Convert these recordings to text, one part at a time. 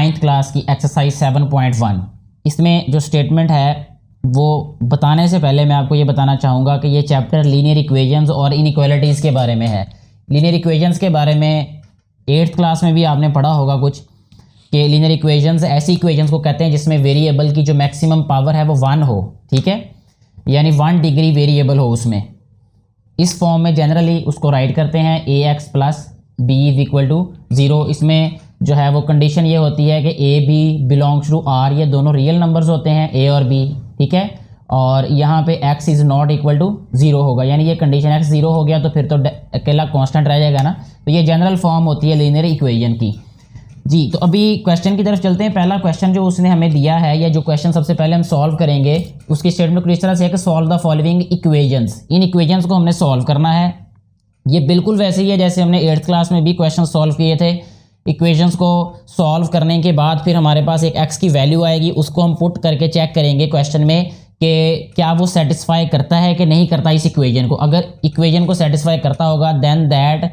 9th class की exercise 7.1। इसमें जो स्टेटमेंट है वो बताने से पहले मैं आपको ये बताना चाहूँगा कि ये चैप्टर लीनियर इक्वेशंस और इनइक्वालिटीज़ के बारे में है। लीनियर इक्वेशंस के बारे में 8th क्लास में भी आपने पढ़ा होगा कुछ, कि लीनियर इक्वेशंस ऐसी इक्वेशंस को कहते हैं जिसमें वेरिएबल की जो मैक्सिमम पावर है वो 1 हो, ठीक है, यानी 1 डिग्री वेरिएबल हो उसमें। इस फॉर्म में जनरली उसको राइट करते हैं ax plus b is equal to 0। इसमें जो है वो कंडीशन ये होती है कि a b belongs to r, ये दोनों रियल नंबर्स होते हैं a और b, ठीक है, और यहाँ पे x is not equal to 0 होगा, यानी ये कंडीशन x 0 हो गया तो फिर तो अकेला कांस्टेंट रह जाएगा ना। तो ये जनरल फॉर्म होती है लीनियर इक्वेशन की जी। तो अभी क्वेश्चन की तरफ चलते हैं। पहला क्वेश्चन जो उसने हमें दिया है, या जो क्वेश्चन सबसे पहले हम सॉल्व करेंगे, उसकी स्टेटमेंट किस तरह से है कि solve the following equations. In equations को हमने सॉल्व करना है। ये बिल्कुल वैसे ही है जैसे हमने 8th क्लास में भी क्वेश्चन सॉल्व किए थे। इक्वेशंस को सॉल्व करने के बाद फिर हमारे पास एक x की वैल्यू आएगी, उसको हम पुट करके चेक करेंगे क्वेश्चन में कि क्या वो सेटिस्फाई करता है कि नहीं करता इस इक्वेशन को। अगर इक्वेशन को सेटिस्फाई करता होगा then that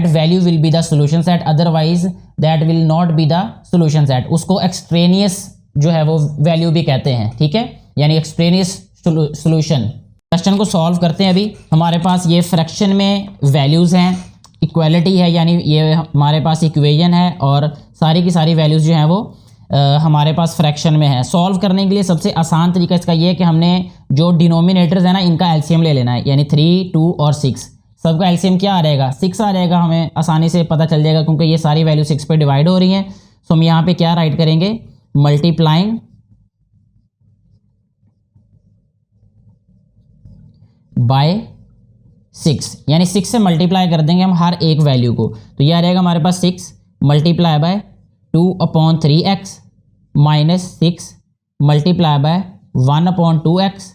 value will be the solution set, otherwise that will not be the solution set. उसको एक्सट्रेनियस जो है वो वैल्यू भी कहते हैं, ठीक है, यानी एक्सट्रेनियस सोल्यूशन। क्वेश्चन को सॉल्व करते हैं। अभी हमारे पास ये फ्रैक्शन में वैल्यूज़ हैं, इक्वालिटी है, यानी ये हमारे पास इक्वेशन है और सारी की सारी वैल्यूज़ जो हैं वो हमारे पास फ्रैक्शन में है। सॉल्व करने के लिए सबसे आसान तरीका इसका ये है कि हमने जो डिनोमिनेटर्स है ना, इनका एलसीएम ले लेना है, यानी 3, 2 और 6। सबका एलसीएम क्या आ रहेगा? 6 आ जाएगा। हमें आसानी से पता चल जाएगा क्योंकि ये सारी वैल्यू 6 पे डिवाइड हो रही हैं। सो हम यहाँ पे क्या राइट करेंगे? मल्टीप्लाइंग बाय 6, यानी 6 से मल्टीप्लाई कर देंगे हम हर एक वैल्यू को। तो यह आ रहेगा हमारे पास 6 multiply by 2/3x minus 6 multiply by 1/2x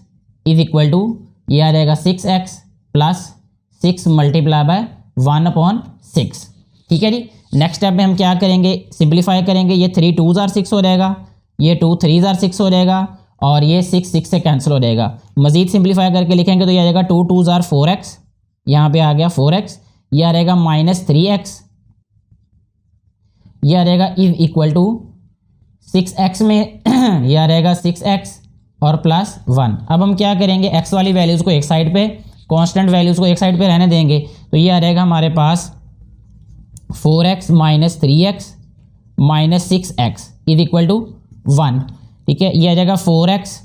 is equal to, ये आ जाएगा 6x प्लस 6 मल्टीप्लाई बाय 1/6, ठीक है जी। नेक्स्ट स्टेप में हम क्या करेंगे? सिंप्लीफाई करेंगे। ये 3 2s are 6 हो जाएगा, ये 2 3s are 6 हो जाएगा और ये 6 से कैंसिल हो जाएगा। मजीद सिंप्लीफाई करके लिखेंगे तो ये आ जाएगा 2 2s are 4x, यहाँ पे आ गया 4x, ये आ रहेगा माइनस 3x, ये आ रहेगा इज इक्वल टू 6x में ये आ रहेगा 6x और प्लस 1। अब हम क्या करेंगे? x वाली वैल्यूज़ को एक साइड पे, कांस्टेंट वैल्यूज़ को एक साइड पे रहने देंगे। तो ये आ रहेगा हमारे पास 4x minus 3x minus 6x is equal to 1, ठीक है। ये आ जाएगा 4x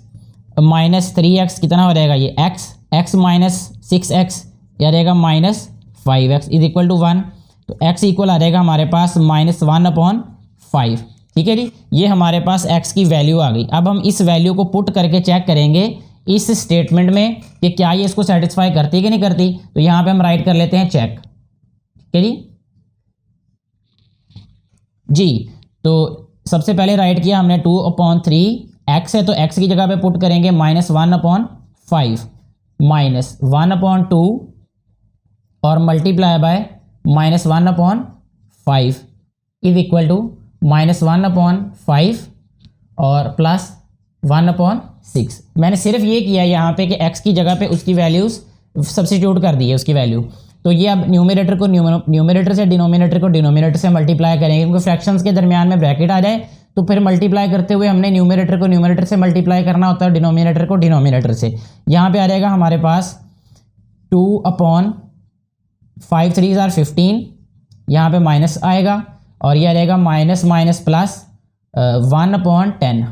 माइनस 3x कितना हो जाएगा? ये x माइनस 6x, ये आ जाएगा minus 5x is equal to 1। तो x इक्वल आ जाएगा हमारे पास -1/5, ठीक है जी। ये हमारे पास x की वैल्यू आ गई। अब हम इस वैल्यू को पुट करके चेक करेंगे इस स्टेटमेंट में कि क्या ये इसको सेटिस्फाई करती है कि नहीं करती। तो यहाँ पे हम राइट कर लेते हैं चेक, ठीक है जी। तो सबसे पहले राइट किया हमने 2/3x है, तो x की जगह पे पुट करेंगे -1/5 माइनस 1/2 और multiply by -1/5 is equal to -1/5 और प्लस 1/6। मैंने सिर्फ ये किया यहाँ पे कि x की जगह पे उसकी वैल्यूज़ सब्स्टिट्यूट कर दी है, उसकी वैल्यू। तो ये अब न्यूमरेटर को न्यूमरेटर से डिनोमिनेटर को डिनोमिनेटर से मल्टीप्लाई करेंगे, क्योंकि फ्रैक्शंस के दरमियान में ब्रैकेट आ जाए तो फिर मल्टीप्लाई करते हुए हमने न्यूमरेटर को न्यूमरेटर से मल्टीप्लाई करना होता है, डिनोमिनेटर को डिनोमिनेटर से। यहाँ पे आ जाएगा हमारे पास 2/5 3s are 15, यहाँ पे माइनस आएगा और ये आ जाएगा माइनस माइनस प्लस 1/10,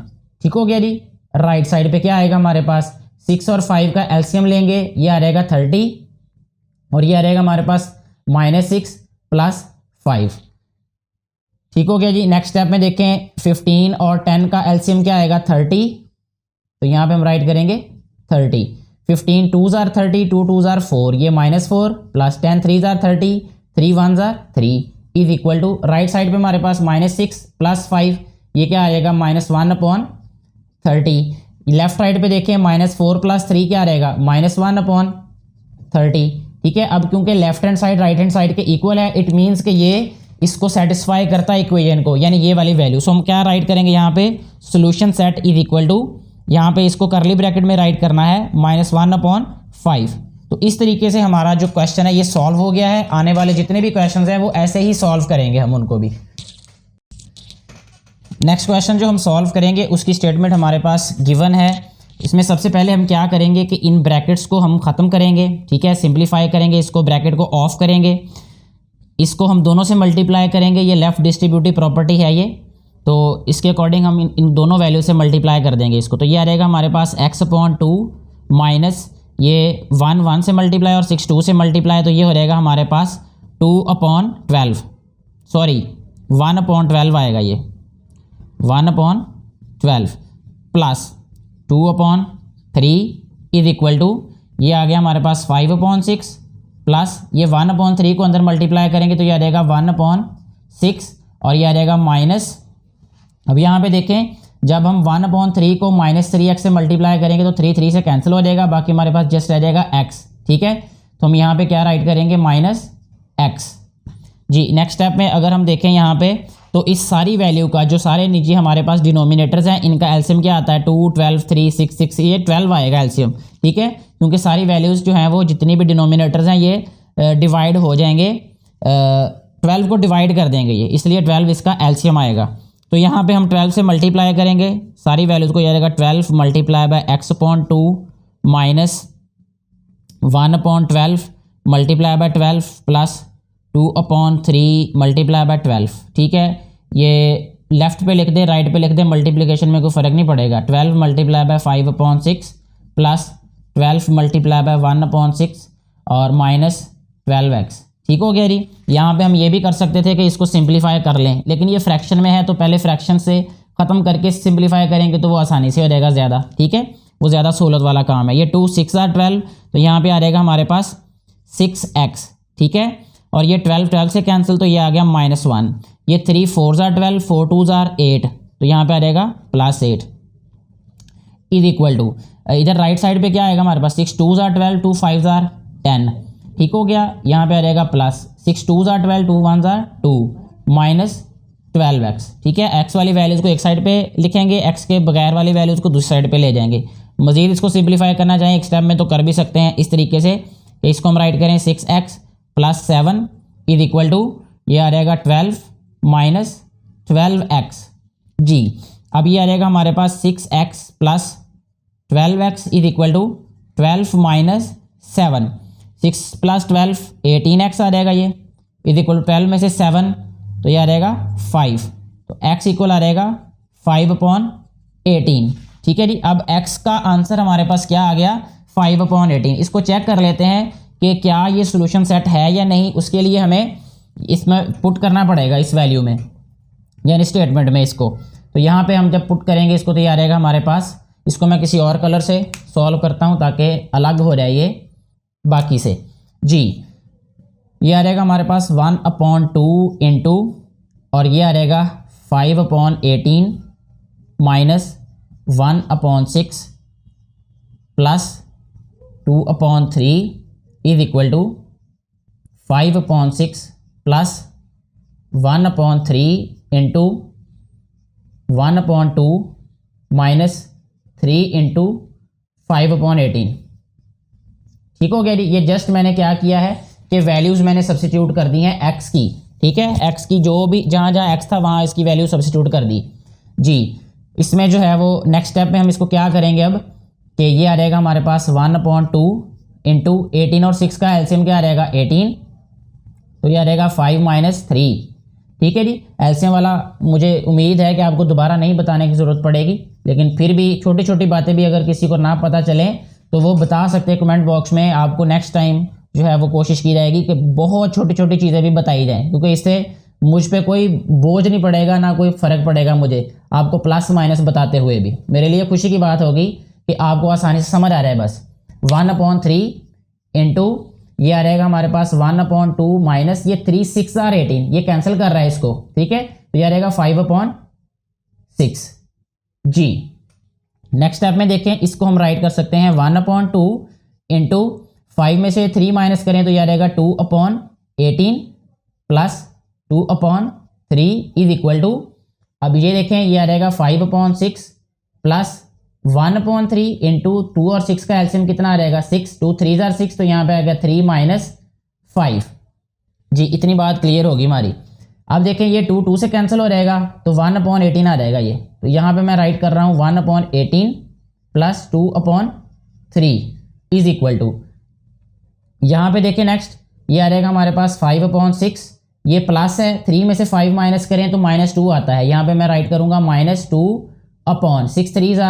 ठीक हो गया जी। राइट साइड पे क्या आएगा हमारे पास? 6 और 5 का एलसीएम लेंगे, ये आ जाएगा 30 और ये आ जाएगा हमारे पास -6 प्लस 5, ठीक हो गया जी। नेक्स्ट स्टेप में देखें, 15 और 10 का एलसीएम क्या आएगा? 30। तो यहाँ पे हम राइट करेंगे 30। 15 2s are 30, 2 2s are 4, ये -4 plus 10 3s are 30, 3 1s are 3 is equal to, right side पे हमारे पास -6 प्लस 5, ये क्या आएगा? -1/30। लेफ्ट साइड पे देखें -4 प्लस 3 क्या रहेगा? -1/30, ठीक है। अब क्योंकि left hand side right hand side के इक्वल है, इट मीन्स कि ये इसको सेटिस्फाई करता है इक्वेशन को, यानी ये वाली वैल्यू। सो हम क्या राइट करेंगे यहाँ पे? Solution set is equal to, यहाँ पे इसको करली ब्रैकेट में राइट करना है -1/5। तो इस तरीके से हमारा जो क्वेश्चन है ये सॉल्व हो गया है। आने वाले जितने भी क्वेश्चन हैं वो ऐसे ही सॉल्व करेंगे हम उनको भी। नेक्स्ट क्वेश्चन जो हम सॉल्व करेंगे उसकी स्टेटमेंट हमारे पास गिवन है। इसमें सबसे पहले हम क्या करेंगे कि इन ब्रैकेट्स को हम ख़त्म करेंगे, ठीक है, सिंप्लीफाई करेंगे, इसको ब्रैकेट को ऑफ करेंगे, इसको हम दोनों से मल्टीप्लाई करेंगे। ये लेफ्ट डिस्ट्रीब्यूटिव प्रॉपर्टी है ये, तो इसके अकॉर्डिंग हम इन दोनों वैल्यू से मल्टीप्लाई कर देंगे इसको। तो ये आ जाएगा हमारे पास x/2 माइनस ये 1 से मल्टीप्लाई और 6 2 से मल्टीप्लाई, तो ये हो जाएगा हमारे पास 2/12, सॉरी 1/12 आएगा ये 1/12 प्लस 2/3 इज इक्वल टू ये आ गया हमारे पास 5/6 प्लस ये 1/3 को अंदर मल्टीप्लाई करेंगे तो ये आ जाएगा 1/6 और ये आ जाएगा माइनस। अब यहाँ पे देखें जब हम 1/3 को -3x से मल्टीप्लाई करेंगे तो 3 से कैंसिल हो जाएगा, बाकी हमारे पास जस्ट रह जाएगा x, ठीक है। तो हम यहाँ पे क्या राइट करेंगे -x। जी नेक्स्ट स्टेप में अगर हम देखें यहाँ पे तो इस सारी वैल्यू का जो सारे नीचे हमारे पास डिनोमिनेटर्स हैं इनका एलसीएम क्या आता है 2 12 3 6 6, ये 12 आएगा एलसीएम, ठीक है, क्योंकि सारी वैल्यूज़ जो हैं वो जितनी भी डिनोमिनेटर्स हैं ये डिवाइड हो जाएंगे, 12 को डिवाइड कर देंगे ये, इसलिए 12 इसका एलसीएम आएगा। तो यहाँ पे हम 12 से मल्टीप्लाई करेंगे सारी वैल्यूज़ को, ये आएगा 12 multiply by x/2 minus 1/12 multiply by 12 plus 2/3 multiply by 12, ठीक है। ये लेफ्ट पे लिख दे राइट पे लिख दे, मल्टीप्लिकेशन में कोई फ़र्क नहीं पड़ेगा। 12 multiply by 5/6 plus 12 multiply by 1/6 और माइनस 12x, ठीक हो गया जी। यहाँ पे हम ये भी कर सकते थे कि इसको सिंप्लीफाई कर लें, लेकिन ये फ्रैक्शन में है तो पहले फ्रैक्शन से ख़त्म करके सिंप्लीफाई करेंगे तो वो आसानी से हो जाएगा ज़्यादा, ठीक है, वो ज़्यादा सहूलत वाला काम है। ये 2 6 12, तो यहाँ पे आ जाएगा हमारे पास 6x, ठीक है, और ये 12 से कैंसिल तो ये आ गया -1, ये 3 4 12 4 2 8, तो यहाँ पे आ जाएगा +8 इज इक्वल टू इधर राइट साइड पे क्या आएगा हमारे पास 6 2 12 2 5 10, ठीक हो गया। यहाँ पे आ जाएगा प्लस 6 2 12 2 1 2 माइनस 12x, ठीक है। x वाली वैल्यूज़ को एक साइड पे लिखेंगे, x के बगैर वाली वैल्यूज़ को दूसरी साइड पे ले जाएंगे। मज़ीद इसको सिंप्लीफाई करना चाहें एक स्टेप में तो कर भी सकते हैं इस तरीके से, इसको हम राइट करें 6x plus 7 is equal to ये आ जाएगा 12 माइनस 12x जी। अब ये आ जाएगा हमारे पास 6x plus 12x is equal to 12 minus 7, 6 plus 12 18x आ जाएगा ये इज इक्वल टू 12 में से 7 तो ये आ जाएगा 5, तो x इक्वल आ जाएगा 5/18, ठीक है जी। अब x का आंसर हमारे पास क्या आ गया 5/18। इसको चेक कर लेते हैं कि क्या ये सॉल्यूशन सेट है या नहीं, उसके लिए हमें इसमें पुट करना पड़ेगा इस वैल्यू में यानी स्टेटमेंट में इसको। तो यहाँ पे हम जब पुट करेंगे इसको तो ये आ जाएगा हमारे पास, इसको मैं किसी और कलर से सॉल्व करता हूँ ताकि अलग हो जाए ये बाकी से जी। ये आ जाएगा हमारे पास 1/2 इंटू और ये आ जाएगा 5/18 minus 1/6 plus 2/3 is equal to 5/6 plus 1/3 into 1/2 minus 3 into 5/18, ठीक हो गया जी। ये जस्ट मैंने क्या किया है कि वैल्यूज़ मैंने सब्सिट्यूट कर दी हैं x की, ठीक है, x की जो भी जहाँ जहाँ x था वहाँ इसकी वैल्यू सब्सिट्यूट कर दी जी। इसमें जो है वो नेक्स्ट स्टेप में हम इसको क्या करेंगे अब कि ये आ जाएगा हमारे पास 1/2 इंटू 18 और 6 का एलसीएम क्या आ जाएगा 18, तो ये आ जाएगा 5 माइनस 3, ठीक है जी। एलसीएम वाला मुझे उम्मीद है कि आपको दोबारा नहीं बताने की ज़रूरत पड़ेगी, लेकिन फिर भी छोटी छोटी बातें भी अगर किसी को ना पता चलें तो वो बता सकते हैं कमेंट बॉक्स में। आपको नेक्स्ट टाइम जो है वो कोशिश की जाएगी कि बहुत छोटी छोटी चीज़ें भी बताई जाएँ, क्योंकि इससे मुझ पे कोई बोझ नहीं पड़ेगा, ना कोई फ़र्क पड़ेगा मुझे आपको प्लस माइनस बताते हुए भी। मेरे लिए खुशी की बात होगी कि आपको आसानी से समझ आ रहा है। बस 1/3 इंटू ये आ जाएगा हमारे पास 1/2 माइनस ये 3 6 18, ये कैंसिल कर रहा है इसको, ठीक है, तो ये आ जाएगा 5/6 जी। नेक्स्ट स्टेप में देखें, इसको हम राइट कर सकते हैं 1/2 इंटू 5 में से 3 माइनस करें तो ये आ जाएगा 2/18 प्लस 2/3 इज इक्वल टू, अब ये देखें ये आ जाएगा 5/6 प्लस 1/3 इंटू 2 और 6 का एलसीएम कितना आ जाएगा 6, 2 3 6, तो यहाँ पे आ गया 3 माइनस 5 जी। इतनी बात क्लियर होगी हमारी। अब देखें ये 2 से कैंसिल हो जाएगा तो 1/18 आ जाएगा ये। तो यहाँ पे मैं राइट कर रहा हूँ 1/18 प्लस 2/3 इज इक्वल टू, यहाँ पे देखें नेक्स्ट ये आ जाएगा हमारे पास 5/6, ये प्लस है 3 में से 5 माइनस करें तो -2 आता है। यहाँ पे मैं राइट करूँगा -2/6 3 =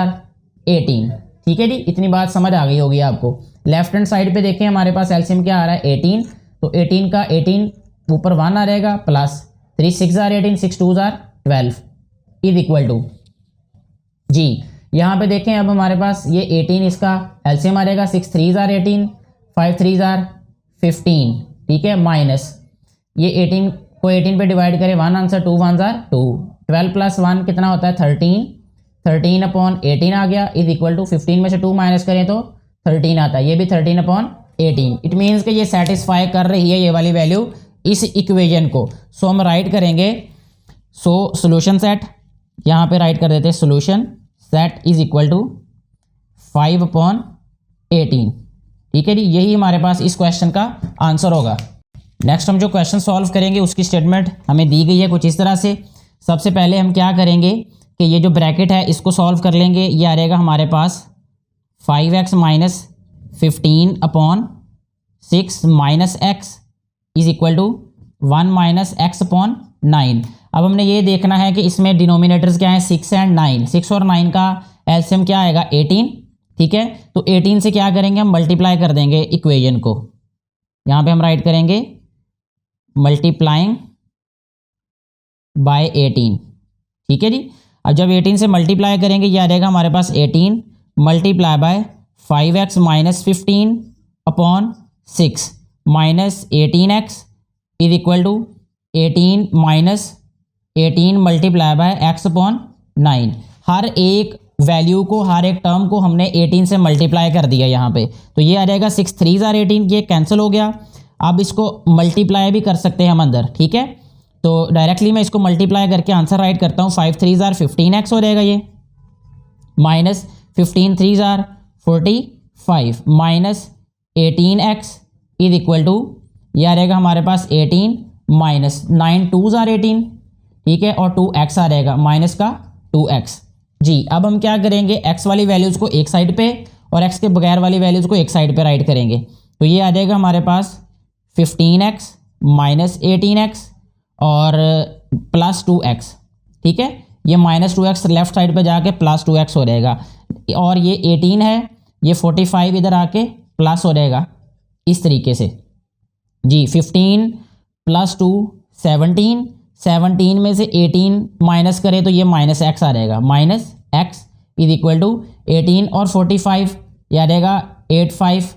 18। ठीक है जी, इतनी बात समझ आ गई होगी आपको। लेफ्ट हैंड साइड पे देखें हमारे पास एलसीएम क्या आ रहा है 18, तो 18 का 18 ऊपर 1 आ जाएगा प्लस 3 6 = 18 6 2 = 12 इज इक्वल टू जी। यहाँ पे देखें अब हमारे पास ये 18 इसका एलसीएम आ जाएगा 6 3 = 18 5 3 = 15। ठीक है, माइनस ये 18 को 18 पे डिवाइड करें 1 आंसर 2 1 = 2, 12 + 1 कितना होता है 13, 13/18 आ गया इज इक्वल टू 15 में से 2 माइनस करें तो 13 आता है, ये भी 13/18। इट मीन्स कि ये सेटिस्फाई कर रही है ये वाली वैल्यू इस इक्वेशन को। सो हम राइट करेंगे, सो सोल्यूशन सेट यहाँ पे राइट कर देते हैं, solution set is equal to 5/18। ठीक है जी, यही हमारे पास इस क्वेश्चन का आंसर होगा। नेक्स्ट हम जो क्वेश्चन सॉल्व करेंगे उसकी स्टेटमेंट हमें दी गई है कुछ इस तरह से। सबसे पहले हम क्या करेंगे कि ये जो ब्रैकेट है इसको सॉल्व कर लेंगे। ये आ जाएगा हमारे पास 5x - 15/6 - x is equal to 1 - x/9। अब हमने ये देखना है कि इसमें डिनोमिनेटर्स क्या हैं 6 एंड 9। 6 और 9 का एलसीएम क्या आएगा 18। ठीक है, तो 18 से क्या करेंगे हम मल्टीप्लाई कर देंगे इक्वेशन को। यहाँ पे हम राइट करेंगे मल्टीप्लाइंग बाय 18। ठीक है जी, अब जब 18 से मल्टीप्लाई करेंगे ये आ जाएगा हमारे पास 18 multiply by 5x - 15/6 minus 18x is equal to 18 - 18 multiply by x/9। हर एक वैल्यू को, हर एक टर्म को हमने 18 से मल्टीप्लाई कर दिया यहाँ पे। तो ये आ जाएगा 6 3 = 18, ये कैंसिल हो गया। अब इसको मल्टीप्लाई भी कर सकते हैं हम अंदर। ठीक है, तो डायरेक्टली मैं इसको मल्टीप्लाई करके आंसर राइट करता हूँ। 5 3 = 15x हो जाएगा ये, minus 15 3 = 45 minus 18x is equal to, ये आ जाएगा हमारे पास 18 माइनस 9 2 = 18। ठीक है, और 2x आ जाएगा माइनस का 2x जी। अब हम क्या करेंगे, x वाली वैल्यूज़ को एक साइड पे और x के बगैर वाली वैल्यूज़ को एक साइड पे राइट करेंगे। तो ये आ जाएगा हमारे पास 15x माइनस 18x और प्लस 2x। ठीक है, ये -2x लेफ्ट साइड पे जाके +2x हो जाएगा, और ये 18 है, ये 45 इधर आके प्लस हो जाएगा इस तरीके से जी। 15 + 2 17, 17 में से 18 माइनस करें तो ये -x आ जाएगा, -x इज इक्वल टू 18 और 45 ये आ जाएगा 8 5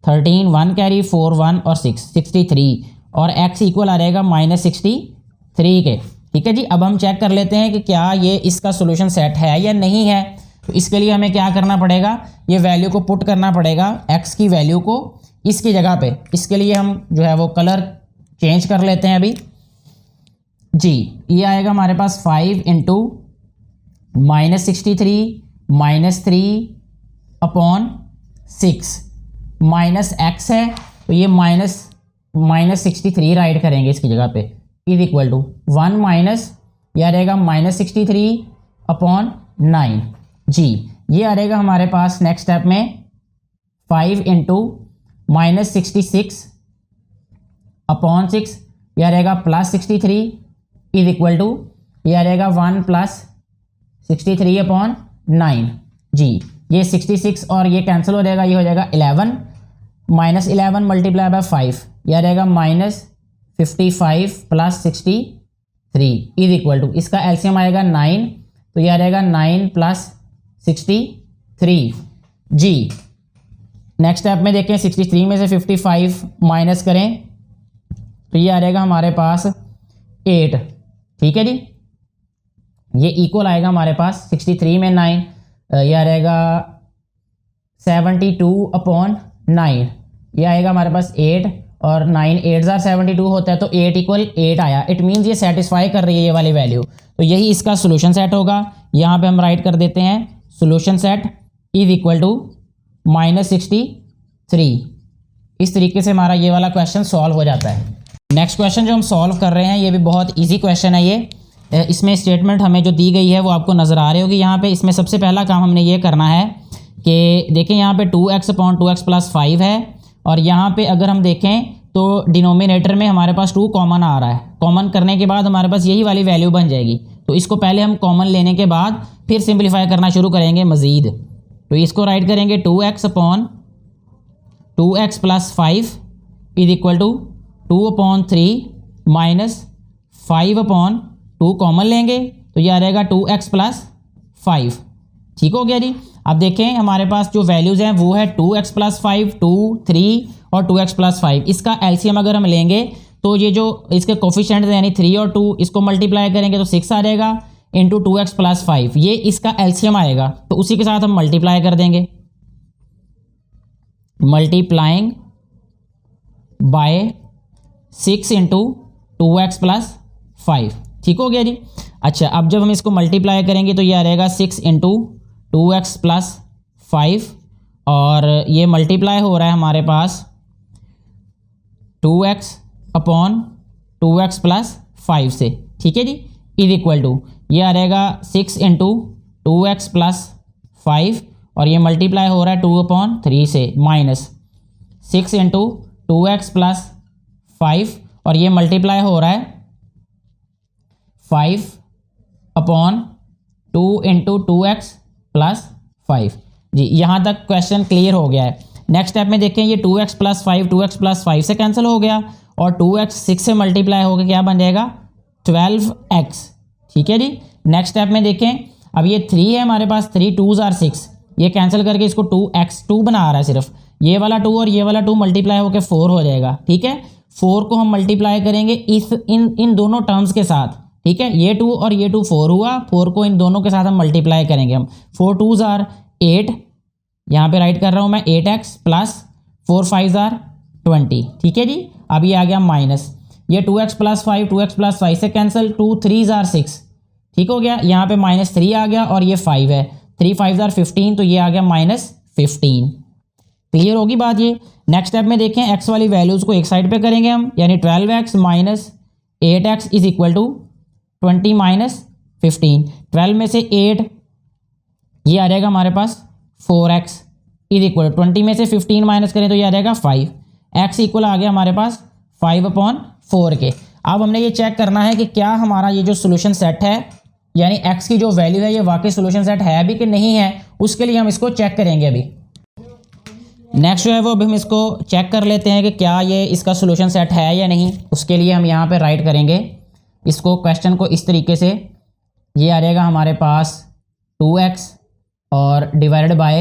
13 1 कैरी 4 1 और 6 63 और x इक्वल आ जाएगा -63 के। ठीक है जी, अब हम चेक कर लेते हैं कि क्या ये इसका सोल्यूशन सेट है या नहीं है। तो इसके लिए हमें क्या करना पड़ेगा, ये वैल्यू को पुट करना पड़ेगा, x की वैल्यू को इसकी जगह पे। इसके लिए हम जो है वो कलर चेंज कर लेते हैं अभी जी। ये आएगा हमारे पास 5 × -63 -3/6 माइनस x है, तो ये -63 राइट करेंगे इसकी जगह पे इज इक्वल टू 1 माइनस, ये आ जाएगा -63/9 जी। ये आ जाएगा हमारे पास नेक्स्ट स्टेप में 5 × -66/6 ये आ जाएगा +63 इज इक्वल टू, ये आ जाएगा 1 + 63/9 जी। ये 66 और ये कैंसिल हो जाएगा, ये हो जाएगा 11 -11 मल्टीप्लाई बाय 5 ये आ जाएगा -55 + 63 इज इक्वल टू, इसका एलसीएम आएगा 9, तो ये आ जाएगा 9 + 63 जी। नेक्स्ट स्टेप में देखें 63 में से 55 माइनस करें तो ये आ जाएगा हमारे पास 8। ठीक है जी, ये इक्वल आएगा हमारे पास 63 में 9, ये आ जाएगा 72/9 ये आएगा हमारे पास 8 और 9 8 = 72 होता है, तो 8 = 8 आया। इट मीन्स ये सेटिस्फाई कर रही है ये वाली वैल्यू, तो यही इसका सोल्यूशन सेट होगा। यहाँ पे हम राइट कर देते हैं solution set is equal to -63। इस तरीके से हमारा ये वाला क्वेश्चन सॉल्व हो जाता है। नेक्स्ट क्वेश्चन जो हम सॉल्व कर रहे हैं ये भी बहुत इजी क्वेश्चन है ये। इसमें स्टेटमेंट हमें जो दी गई है वो आपको नज़र आ रही होगी यहाँ पे। इसमें सबसे पहला काम हमने ये करना है कि देखें यहाँ पे 2x अपॉन 2x प्लस 5 है, और यहाँ पे अगर हम देखें तो डिनोमिनेटर में हमारे पास 2 कॉमन आ रहा है। कॉमन करने के बाद हमारे पास यही वाली वैल्यू बन जाएगी। तो इसको पहले हम कॉमन लेने के बाद फिर सिंप्लीफाई करना शुरू करेंगे मज़ीद। तो इसको राइट करेंगे 2x upon 2x plus 5 is equal to 2 upon 3 minus 5 upon 2 common लेंगे तो यह आ जाएगा 2x प्लस 5। ठीक हो गया जी। अब देखें हमारे पास जो वैल्यूज़ हैं वो है 2x प्लस 5, 2, 3 और 2x प्लस 5। इसका एलसीएम अगर हम लेंगे तो ये जो इसके कोफिशिएंट यानी 3 और 2 इसको मल्टीप्लाई करेंगे तो 6 आ जाएगा इंटू 2x प्लस 5, ये इसका एलसीएम आएगा। तो उसी के साथ हम मल्टीप्लाई कर देंगे, multiplying by 6 into 2x plus 5। ठीक हो गया जी। अच्छा, अब जब हम इसको मल्टीप्लाई करेंगे तो ये आ जाएगा 6 इंटू 2x प्लस 5, और ये मल्टीप्लाई हो रहा है हमारे पास 2x अपॉन 2x प्लस 5 से। ठीक है जी, इज इक्वल टू ये आ जाएगा 6 इंटू 2x प्लस 5, और ये मल्टीप्लाई हो रहा है 2 अपॉन 3 से, माइनस 6 इंटू 2x प्लस 5, और ये मल्टीप्लाई हो रहा है 5 अपॉन 2 इंटू 2x प्लस 5। जी, यहाँ तक क्वेश्चन क्लियर हो गया है। नेक्स्ट स्टेप में देखें ये 2x प्लस 5 2x प्लस 5 से कैंसिल हो गया, और 2x 6 से मल्टीप्लाई होकर क्या बन जाएगा 12x। ठीक है जी। नेक्स्ट स्टेप में देखें अब ये 3 है हमारे पास, 3 2s आर 6, ये कैंसिल करके इसको 2x बना रहा है सिर्फ, ये वाला 2 और ये वाला 2 मल्टीप्लाई होकर 4 हो जाएगा। ठीक है, 4 को हम मल्टीप्लाई करेंगे इन दोनों टर्म्स के साथ। ठीक है, ये 2 और ये 2 4 हुआ, 4 को इन दोनों के साथ हम मल्टीप्लाई करेंगे हम, 4 2s आर 8, यहाँ पे राइट कर रहा हूँ मैं 8x प्लस 4 5s आर 20। ठीक है जी। अब ये आ गया माइनस, ये 2x प्लस 5 2x प्लस 5 से कैंसिल, 2 3s आर 6। ठीक हो गया, यहाँ पे माइनस 3 आ गया और ये 5 है, 3 5s आर 15, तो ये आ गया माइनस 15। क्लियर होगी बात ये। नेक्स्ट स्टेप में देखें x वाली वैल्यूज़ को एक साइड पे करेंगे हम, यानी 12x minus 8x is equal to 20 minus 15। 12 में से 8 ये आ जाएगा हमारे पास 4x इज इक्वल 20 में से 15 माइनस करें तो ये आ जाएगा 5। x इक्वल आ गया हमारे पास 5 अपॉन 4 के। अब हमने ये चेक करना है कि क्या हमारा ये जो सोल्यूशन सेट है यानी x की जो वैल्यू है ये वाकई सोल्यूशन सेट है भी कि नहीं है, उसके लिए हम इसको चेक करेंगे अभी। नेक्स्ट जो है वो अभी हम इसको चेक कर लेते हैं कि क्या ये इसका सोल्यूशन सेट है या नहीं। उसके लिए हम यहाँ पे राइट करेंगे इसको, क्वेश्चन को इस तरीके से, ये आ जाएगा हमारे पास 2x और डिवाइडेड बाय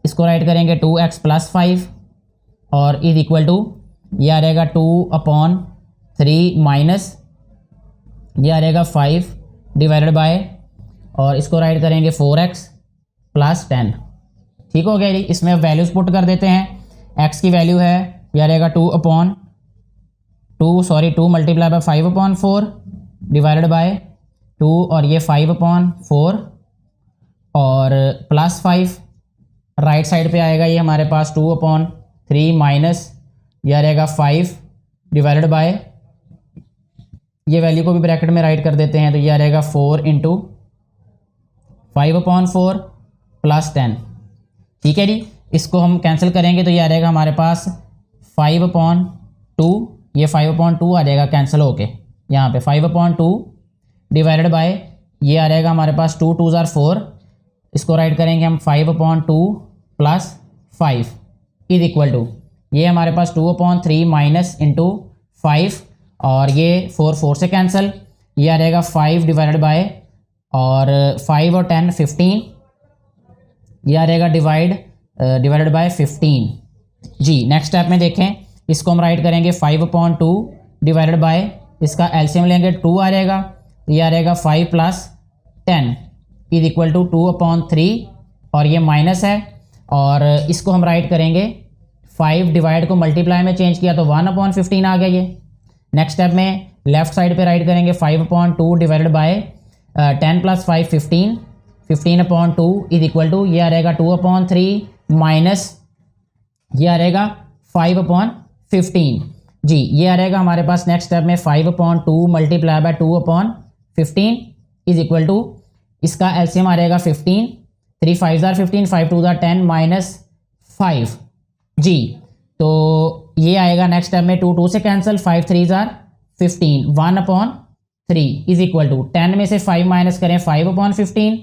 इसको राइट करेंगे 2x प्लस 5, और इज इक्वल टू ये आ जाएगा 2 अपॉन 3 माइनस ये आ जाएगा 5 डिवाइडेड बाय, और इसको राइट करेंगे 4x प्लस 10। ठीक हो गया जी। इसमें वैल्यूज़ पुट कर देते हैं। x की वैल्यू है ये आ जाएगा 2 multiply by 5 upon 4 divided by 2, और ये 5 अपॉन 4 और प्लस 5, राइट साइड पे आएगा ये हमारे पास 2 अपॉन 3 माइनस ये आ जाएगा 5 डिवाइडेड बाय, ये वैल्यू को भी ब्रैकेट में राइट कर देते हैं तो ये आ जाएगा 4 इंटू 5 अपॉन 4 प्लस 10। ठीक है जी। इसको हम कैंसिल करेंगे तो ये आ जाएगा हमारे पास 5 अपॉन 2, ये 5 अपॉन 2 आ जाएगा कैंसिल होके, यहाँ पे 5 अपॉन 2 डिवाइडेड बाय ये आ जाएगा हमारे पास 2 2s आर 4, इसको राइट करेंगे हम 5 upon 2 plus 5 is equal to ये हमारे पास 2 अपॉन 3 माइनस इंटू 5, और ये 4 4 से कैंसिल, ये आ जाएगा 5 डिवाइडेड बाय, और 5 और 10 15, ये आ जाएगा डिवाइडेड बाय 15। जी, नेक्स्ट स्टेप में देखें इसको हम राइट करेंगे 5 अपॉन 2 डिवाइडेड बाय, इसका एलसीएम लेंगे 2 आ जाएगा, ये आ जाएगा 5 plus 10 is equal to 2 upon 3, और ये माइनस है, और इसको हम राइट करेंगे 5 डिवाइड को मल्टीप्लाई में चेंज किया तो 1 अपॉन 15 आ गया ये। नेक्स्ट स्टेप में लेफ्ट साइड पे राइट करेंगे 5 upon 2 divided by 10 plus 5 15, 15 upon 2 is equal to ये आ रहेगा 2 अपॉन 3 माइनस ये आ रहेगा 5 अपॉन 15। जी ये आ रहेगा हमारे पास नेक्स्ट स्टेप में 5/2 multiply by 2/15 is equal to, इसका एलसीएम आ रहेगा 15, 3 5 जार 15, 5 2 जार 10 माइनस 5 जी। तो ये आएगा नेक्स्ट स्टेप में 2 2 से कैंसिल, 5 3 जार 15, 1/3 इज इक्वल टू 10 में से 5 माइनस करें 5/15,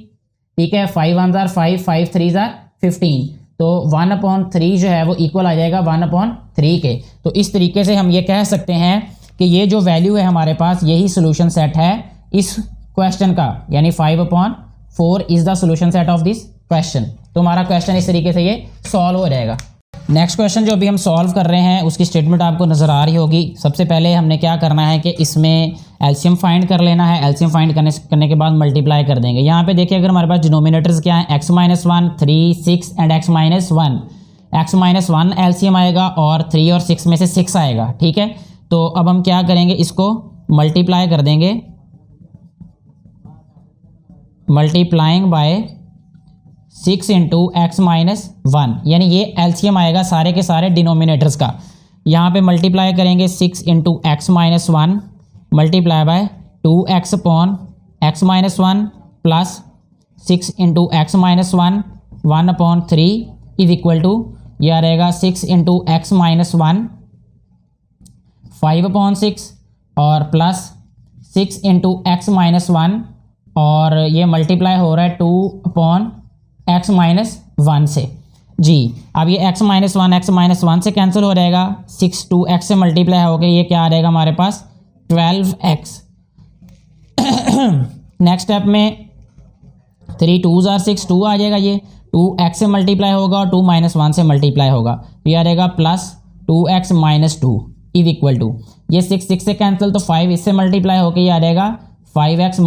ठीक है, 5 1 जार 5, 5 3 जार 15, तो 1/3 जो है वो इक्वल आ जाएगा 1/3 के। तो इस तरीके से हम ये कह सकते हैं कि ये जो वैल्यू है हमारे पास यही सोल्यूशन सेट है इस क्वेश्चन का, यानी 5/4 is the solution set of this question. तो हमारा क्वेश्चन इस तरीके से ये सॉल्व हो जाएगा। नेक्स्ट क्वेश्चन जो अभी हम सॉल्व कर रहे हैं उसकी स्टेटमेंट आपको नज़र आ रही होगी। सबसे पहले हमने क्या करना है कि इसमें एलसीएम फाइंड कर लेना है। एलसीएम फाइंड करने के बाद मल्टीप्लाई कर देंगे। यहाँ पे देखिए अगर हमारे पास डिनोमिनेटर्स क्या है, x-1 3 6 and x-1, x-1 LCM आएगा और 3 और 6 में से 6 आएगा, ठीक है। तो अब हम क्या करेंगे, इसको मल्टीप्लाई कर देंगे, मल्टीप्लाइंग बाय 6 इंटू x-1, यानी ये एलसीएम आएगा सारे के सारे डिनोमिनेटर्स का। यहाँ पे मल्टीप्लाई करेंगे 6 into x-1 multiply by 2x upon x-1 plus 6 into x-1 1/3 is equal to, ये आ रहेगा 6 इंटू x-1 5/6 और प्लस 6 इंटू x-1 और ये मल्टीप्लाई हो रहा है 2/x-1 से जी। अब ये x-1 से कैंसिल हो जाएगा, 6 2x से मल्टीप्लाई हो गया, ये क्या आ रहेगा हमारे पास 12x। नेक्स्ट स्टेप में 3 2 जार 6 2 आ जाएगा, ये 2x से मल्टीप्लाई होगा और 2 - 1 से मल्टीप्लाई होगा, तो ये आ रहेगा plus 2x - 2 is equal to, ये 6 6 से कैंसिल, तो 5 इससे मल्टीप्लाई होकर ये आ रहेगा 5x -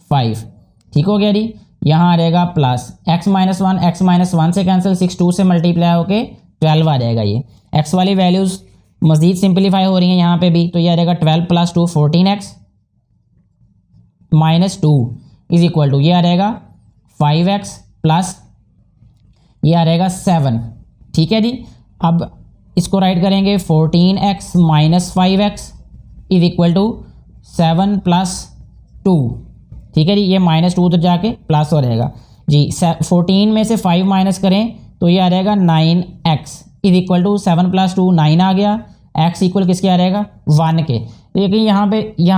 5, ठीक हो गया जी। यहाँ आ जाएगा प्लस x-1 से कैंसिल, 6 2 से मल्टीप्लाई होके 12 आ जाएगा। ये x वाली वैल्यूज़ मज़ीद सिंपलीफाई हो रही हैं यहाँ पे भी, तो ये आ जाएगा 12 + 2 14x - 2 इज इक्वल टू, ये आ जाएगा 5x प्लस ये आ जाएगा 7, ठीक है जी। अब इसको राइट करेंगे 14x - 5x is equal to 7 + 2, ठीक है जी। ये -2 उधर जाके प्लस हो रहेगा जी। 14 में से 5 माइनस करें तो ये आ जाएगा 9x इज इक्वल टू 7 + 2 9 आ गया, x इक्वल किसके आ रहेगा 1 के। देखिए यहाँ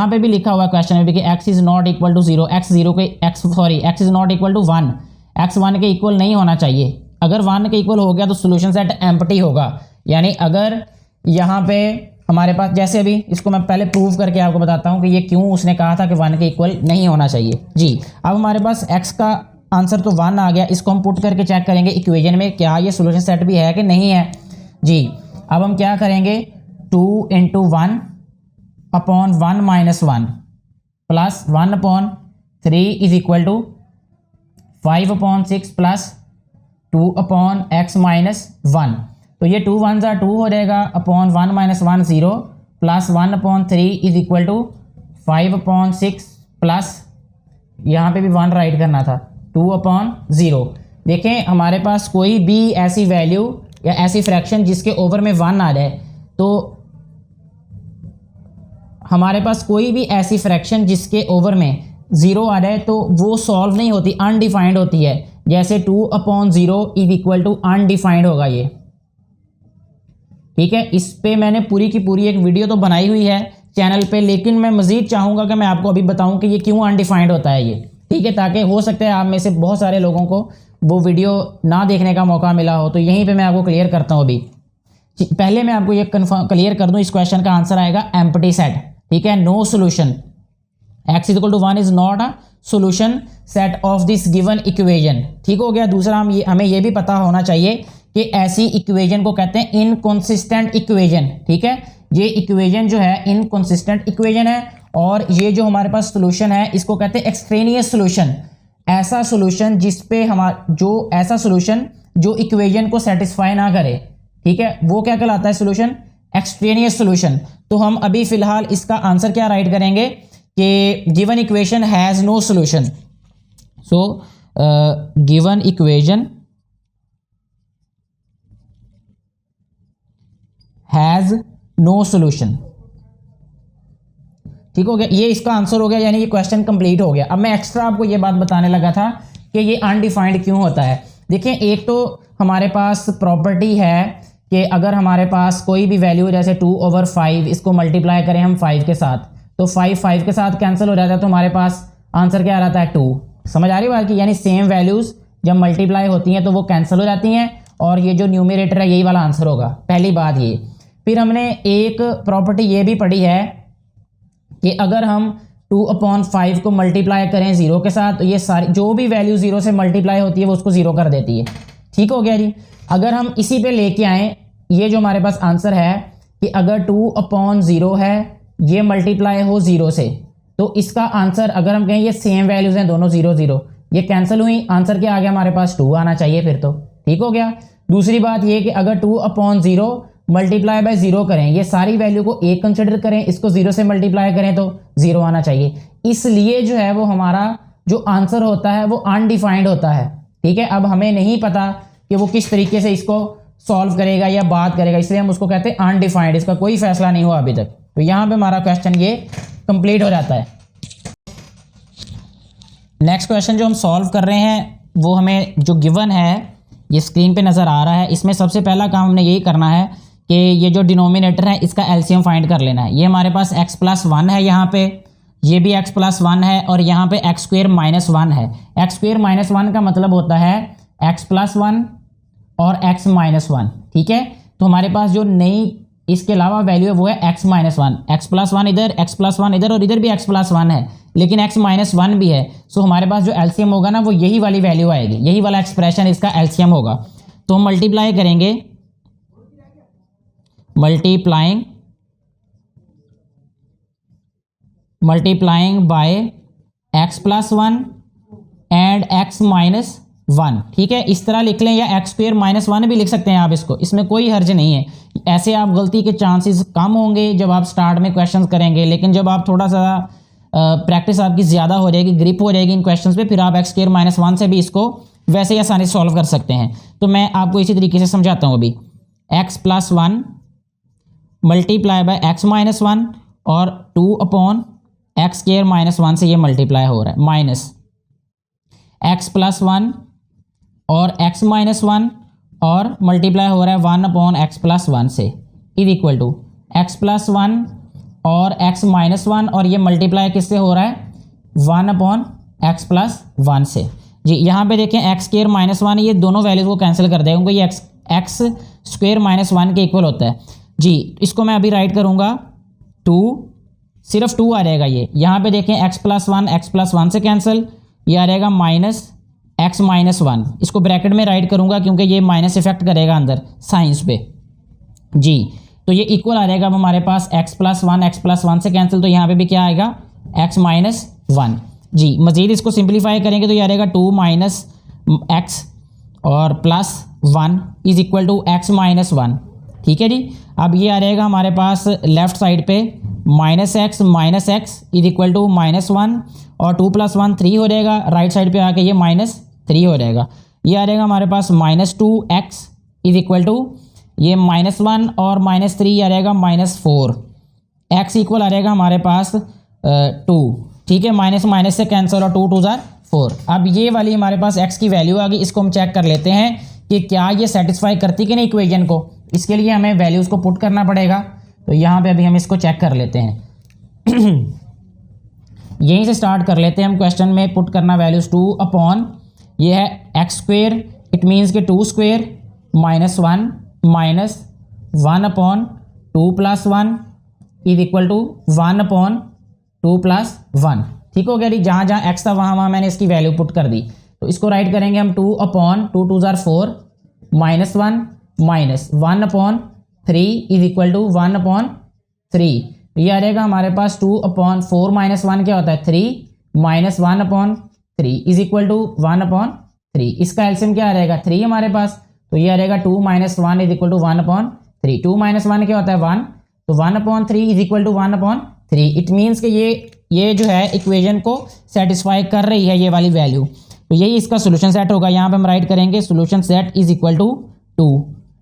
पे भी लिखा हुआ है क्वेश्चन में भी कि x is not equal to 0, x is not equal to 1, x 1 के इक्वल नहीं होना चाहिए। अगर 1 के इक्वल हो गया तो सोल्यूशन सेट एम्प्टी होगा, यानी अगर यहाँ पे हमारे पास, जैसे अभी इसको मैं पहले प्रूव करके आपको बताता हूँ कि ये क्यों उसने कहा था कि 1 के इक्वल नहीं होना चाहिए जी। अब हमारे पास x का आंसर तो 1 आ गया, इसको हम पुट करके चेक करेंगे इक्वेशन में क्या ये सोल्यूशन सेट भी है कि नहीं है जी। अब हम क्या करेंगे, 2 × 1 upon 1 - 1 plus 1/3 is equal to 5/6 plus 2/x-1, तो ये 2 1 जार 2 हो जाएगा upon 1 - 1 0 plus 1/3 is equal to 5/6 plus यहाँ पे भी 1 राइट करना था 2/0। देखें हमारे पास कोई भी ऐसी वैल्यू या ऐसी फ्रैक्शन जिसके ओवर में 1 आ जाए, तो हमारे पास कोई भी ऐसी फ्रैक्शन जिसके ओवर में 0 आ जाए तो वो सॉल्व नहीं होती, अनडिफाइंड होती है। जैसे 2/0 इज इक्वल टू अनडिफाइंड होगा ये, ठीक है। इस पे मैंने पूरी की पूरी एक वीडियो तो बनाई हुई है चैनल पे, लेकिन मैं मज़ीद चाहूँगा कि मैं आपको अभी बताऊँ कि ये क्यों अनडिफाइंड होता है ये, ठीक है, ताकि हो सकता है आप में से बहुत सारे लोगों को वो वीडियो ना देखने का मौका मिला हो। तो यहीं पे मैं आपको क्लियर करता हूँ अभी। पहले मैं आपको ये क्लियर कर दूँ, इस क्वेश्चन का आंसर आएगा एम्प्टी सेट, ठीक है, no solution. x = 1 is not a solution set of this given equation, ठीक हो गया। दूसरा हमें ये भी पता होना चाहिए कि ऐसी इक्वेशन को कहते हैं इनकंसिस्टेंट इक्वेशन, ठीक है। ये इक्वेशन जो है इनकंसिस्टेंट इक्वेशन है, और ये जो हमारे पास सोल्यूशन है इसको कहते हैं एक्सट्रेनियस सोल्यूशन। ऐसा सोल्यूशन ऐसा सोल्यूशन जो इक्वेशन को सेटिस्फाई ना करे, ठीक है, वो क्या कहलाता है सोल्यूशन, एक्सट्रेनियस सोल्यूशन। तो हम अभी फिलहाल इसका आंसर क्या राइट करेंगे कि given equation has no solution. So given equation has no solution. ठीक हो गया, ये इसका आंसर हो गया, यानी ये क्वेश्चन कंप्लीट हो गया। अब मैं एक्स्ट्रा आपको ये बात बताने लगा था कि ये अनडिफाइंड क्यों होता है। देखिए, एक तो हमारे पास प्रॉपर्टी है कि अगर हमारे पास कोई भी वैल्यू जैसे 2/5 इसको मल्टीप्लाई करें हम 5 के साथ, तो 5 के साथ कैंसिल हो जाता है, तो हमारे पास आंसर क्या रहता है 2। समझ आ रही बात की, यानी सेम वैल्यूज जब मल्टीप्लाई होती हैं तो वो कैंसिल हो जाती हैं और ये जो न्यूमरेटर है यही वाला आंसर होगा। पहली बात ये। फिर हमने एक प्रॉपर्टी ये भी पढ़ी है कि अगर हम 2/5 को मल्टीप्लाई करें 0 के साथ, तो ये सारी जो भी वैल्यू 0 से मल्टीप्लाई होती है वो उसको 0 कर देती है। ठीक हो गया जी। अगर हम इसी पे लेके आए, ये जो हमारे पास आंसर है कि अगर 2/0 है ये मल्टीप्लाई हो 0 से, तो इसका आंसर अगर हम कहें ये सेम वैल्यूज हैं दोनों 0 0, ये कैंसिल हुई, आंसर क्या आ गया हमारे पास 2 आना चाहिए फिर तो। ठीक हो गया। दूसरी बात ये कि अगर 2/0 मल्टीप्लाई बाय 0 करें, ये सारी वैल्यू को 1 कंसिडर करें, इसको 0 से मल्टीप्लाई करें तो 0 आना चाहिए। इसलिए जो है वो हमारा जो आंसर होता है वो अनडिफाइंड होता है। ठीक है, अब हमें नहीं पता कि वो किस तरीके से इसको सॉल्व करेगा या बात करेगा, इसलिए हम उसको कहते हैं अनडिफाइंड, इसका कोई फैसला नहीं हुआ अभी तक। तो यहाँ पे हमारा क्वेश्चन ये कंप्लीट हो जाता है। नेक्स्ट क्वेश्चन जो हम सॉल्व कर रहे हैं वो हमें जो गिवन है ये स्क्रीन पे नज़र आ रहा है। इसमें सबसे पहला काम हमने यही करना है कि ये जो डिनोमिनेटर है इसका एलसीएम फाइंड कर लेना है। ये हमारे पास x+1 है, यहाँ पे ये भी x+1 है और यहाँ पे x² - 1 है। x² - 1 का मतलब होता है x+1 और x - 1। ठीक है, तो हमारे पास जो नई इसके अलावा वैल्यू है वो है x - 1। x+1 इधर, x+1 इधर और इधर भी x+1 है, लेकिन x - 1 भी है। सो हमारे पास जो एलसीएम होगा ना वो यही वाली वैल्यू आएगी, यही वाला एक्सप्रेशन इसका एलसीएम होगा। तो हम मल्टीप्लाई करेंगे, multiplying by x+1 and x - 1। ठीक है, इस तरह लिख लें या x² - 1 भी लिख सकते हैं आप इसको, इसमें कोई हर्ज नहीं है। ऐसे आप गलती के चांसेस कम होंगे जब आप स्टार्ट में क्वेश्चंस करेंगे, लेकिन जब आप थोड़ा सा प्रैक्टिस आपकी ज़्यादा हो जाएगी, ग्रिप हो जाएगी इन क्वेश्चंस पे, फिर आप x² - 1 से भी इसको वैसे ही आसानी से सॉल्व कर सकते हैं। तो मैं आपको इसी तरीके से समझाता हूँ अभी। x+1 मल्टीप्लाई बाय x - 1 और 2/x² - 1 से ये मल्टीप्लाई हो रहा है, माइनस x+1 और x - 1 और मल्टीप्लाई हो रहा है 1/x+1 से, इज इक्वल टू x+1 और x - 1 और ये मल्टीप्लाई किससे हो रहा है 1/x+1 से। जी यहाँ पे देखें x² - 1 ये दोनों वैल्यूज को कैंसिल कर देगा, क्योंकि ये x² - 1 के इक्वल होता है। जी इसको मैं अभी राइट करूँगा 2, सिर्फ 2 आ जाएगा ये। यहाँ पे देखें x+1 से कैंसिल, ये आ जाएगा -x - 1। इसको ब्रैकेट में राइट करूँगा क्योंकि ये माइनस इफेक्ट करेगा अंदर साइंस पे। जी तो ये इक्वल आ जाएगा अब हमारे पास x+1 से कैंसिल, तो यहाँ पे भी क्या आएगा x - 1। जी मज़ीद इसको सिंप्लीफाई करेंगे तो ये आ जाएगा 2 - x और +1 इज इक्वल टू x - 1। ठीक है जी, अब ये आ जाएगा हमारे पास लेफ्ट साइड पे -x इज इक्वल टू -1 और 2 + 1 3 हो जाएगा, राइट साइड पे आके ये -3 हो जाएगा। ये आ जाएगा हमारे पास -2x इज इक्वल टू ये -1 और -3 आ जाएगा -4। x इक्वल आ जाएगा हमारे पास 2। ठीक है, माइनस से कैंसिल और 2 2 4। अब ये वाली हमारे पास x की वैल्यू आ गई, इसको हम चेक कर लेते हैं कि क्या ये सेटिस्फाई करती कि नहीं इक्वेशन को। इसके लिए हमें वैल्यूज़ को पुट करना पड़ेगा, तो यहाँ पे अभी हम इसको चेक कर लेते हैं। यहीं से स्टार्ट कर लेते हैं हम क्वेश्चन में पुट करना वैल्यूज़। 2 ये है x², इट मीन्स के 2² -1 माइनस 1/2 + 1 इज इक्वल टू 1/2 + 1। ठीक हो गया जी, जहाँ जहाँ x था वहाँ मैंने इसकी वैल्यू पुट कर दी। तो इसको राइट करेंगे हम 2/2 2 4 -1 माइनस 1/3 इज इक्वल टू 1/3। ये आ जाएगा हमारे पास 2/4 - 1 क्या होता है 3 माइनस 1/3 इज इक्वल टू 1/3। इसका एलसीएम क्या आ जाएगा 3 हमारे पास, तो ये आ जाएगा 2 - 1 इज इक्वल टू 1/3। 2 - 1 क्या होता है 1, तो 1/3 is equal to 1/3। It means कि ये जो है इक्वेशन को सेटिस्फाई कर रही है ये वाली वैल्यू, तो यही इसका सोल्यूशन सेट होगा। यहाँ पे हम राइट करेंगे solution set is equal to 2।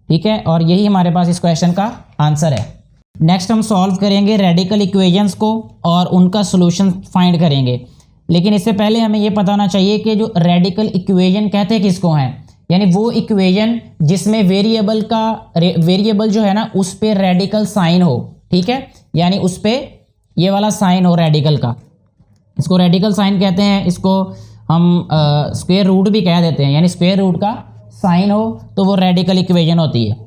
ठीक है, और यही हमारे पास इस क्वेश्चन का आंसर है। नेक्स्ट हम सॉल्व करेंगे रेडिकल इक्वेशंस को और उनका सोल्यूशन फाइंड करेंगे। लेकिन इससे पहले हमें ये पता होना चाहिए कि जो रेडिकल इक्वेशन कहते हैं किसको हैं, यानी वो इक्वेशन जिसमें वेरिएबल जो है ना उस पे रेडिकल साइन हो, ठीक है, यानी उस पे ये वाला साइन हो रेडिकल का, इसको रेडिकल साइन कहते हैं। इसको हम स्क्वायर रूट भी कह देते हैं, यानी स्क्वायर रूट का साइन हो तो वो रेडिकल इक्वेशन होती है।